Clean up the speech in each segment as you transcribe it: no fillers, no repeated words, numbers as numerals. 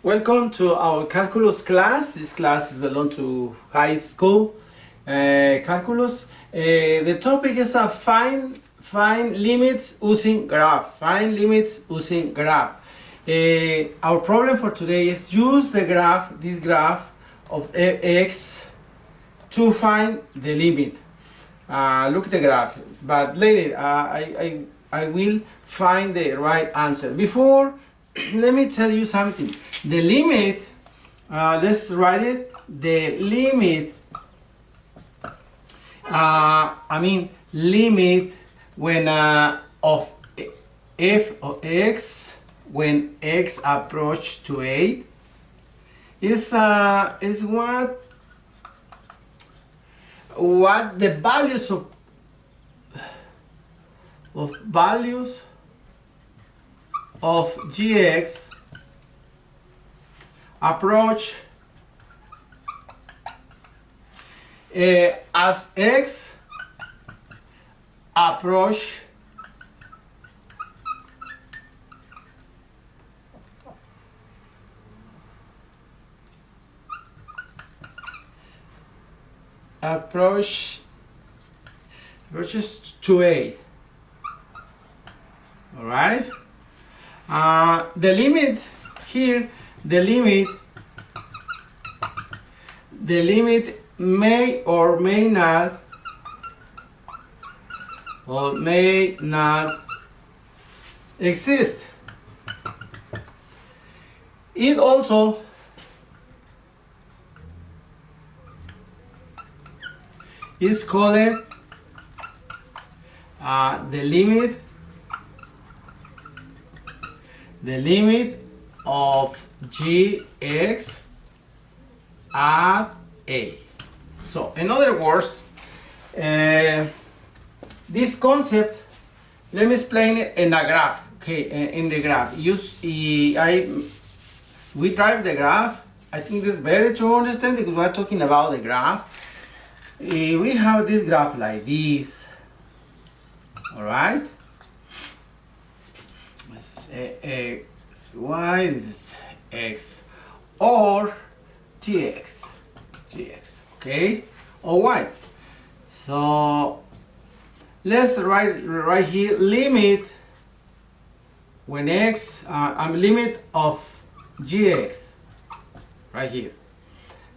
Welcome to our calculus class. This class is belong to high school calculus. The topic is find limits using graph. Find limits using graph. Our problem for today is use the graph, this graph of x to find the limit. Look at the graph, but later I will find the right answer. Before, let me tell you something. The limit, let's write it. The limit, limit when of f of x when x approach to 8 is what the values of values of gx approach as x approach approaches to 8. All right. The limit here, the limit may or may not exist. It also is called the limit of gx at a. So in other words, this concept, let me explain it in a graph. Okay, in the graph, we drive the graph. I think this is better to understand because we're talking about the graph. We have this graph like this. All right. X, y, this is x, or gx, okay, or y. So let's write here limit when x, limit of gx, right here.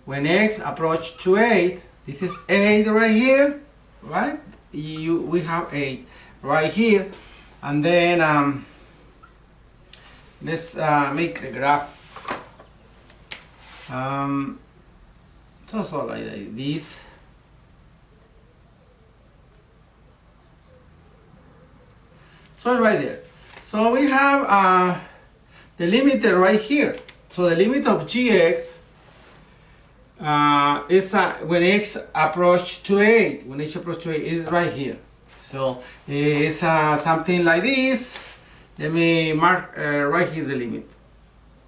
When x approach to 8, this is 8 right here, right? We have 8 right here, and then let's make the graph. So like this. So it's right there. So we have the limit right here. So the limit of gx is when x approach to 8. When x approach to 8 is right here. So it's something like this. Let me mark right here the limit.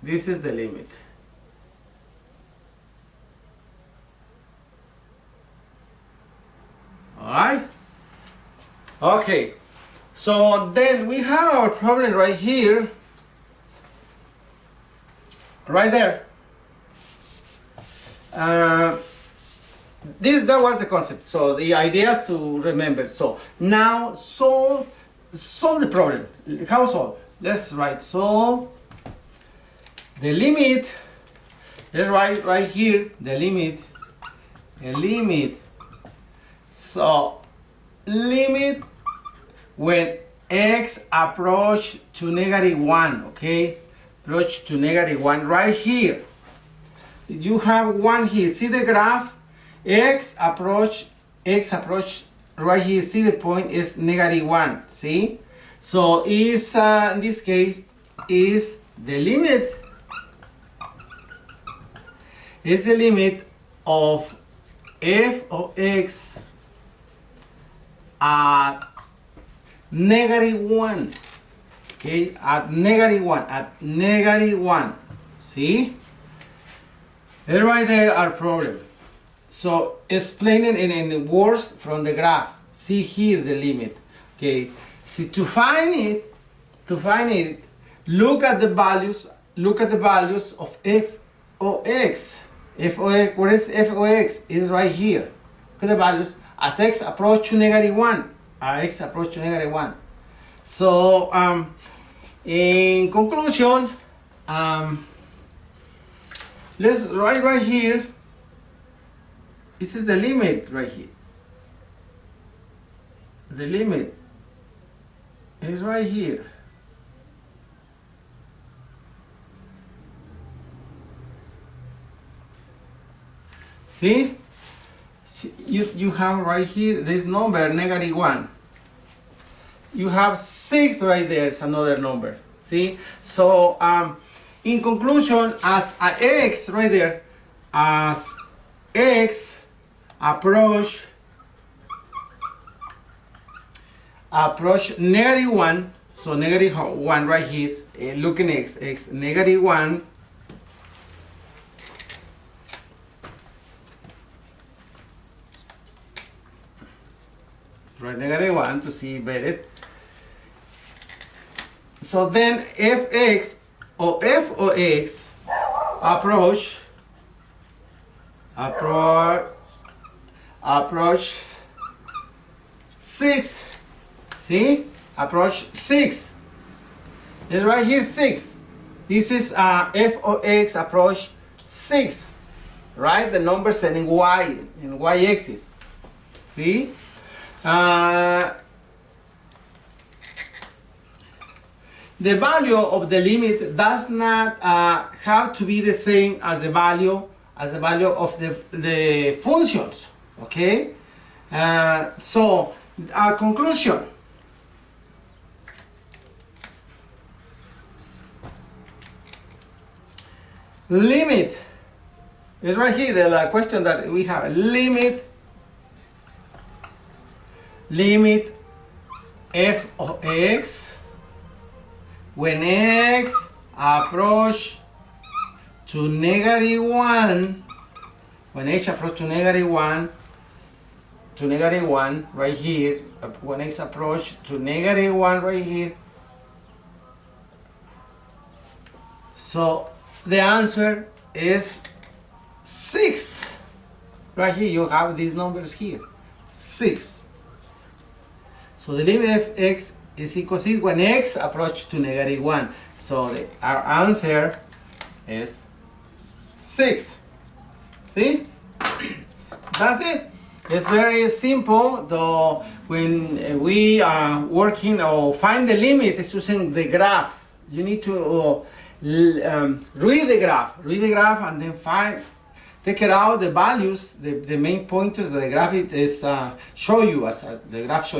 This is the limit. All right. Okay. So then we have our problem right here. Right there. That was the concept. So the idea is to remember. So now solve the problem. How solve? Let's write solve the limit. Let's write right here the limit. So limit when x approach to -1. Okay, approach to -1 right here. You have 1 here. See the graph? X approach right here. See the point is -1. See? So is in this case is the limit of f of x at -1. Okay, at -1. See? That's right there our problem. So explain it in words from the graph. See here the limit. Okay. See, to find it, look at the values look at the values of f of x. F of x, where is f of x? Is right here. Look at the values as x approach to -1. As x approach to -1. So, in conclusion, let's write right here. This is the limit right here. The limit is right here. See? You have right here this number, -1. You have 6 right there, it's another number. See? So, in conclusion, as a x right there, as x approach -1, so -1 right here, looking x -1, right, -1 to see better. So then fx or f of x approach 6. See? Approach 6. It's right here 6. This is f of x approach 6. Right? The numbers in y, in y-axis. See? The value of the limit does not have to be the same as the value of the functions. Okay. So our conclusion. Limit is right here. The question that we have. Limit f of x when x approach to -1, when x approach to -1 right here, when x approach to -1 right here, so the answer is 6. Right here you have these numbers here, 6. So the limit of x is equal to when x approach to -1. So our answer is 6. See? That's it. It's very simple. Though when we are working or find the limit, it's using the graph. You need to read the graph, and then take it out the values, the main pointers that the graph is show you as the graph shows.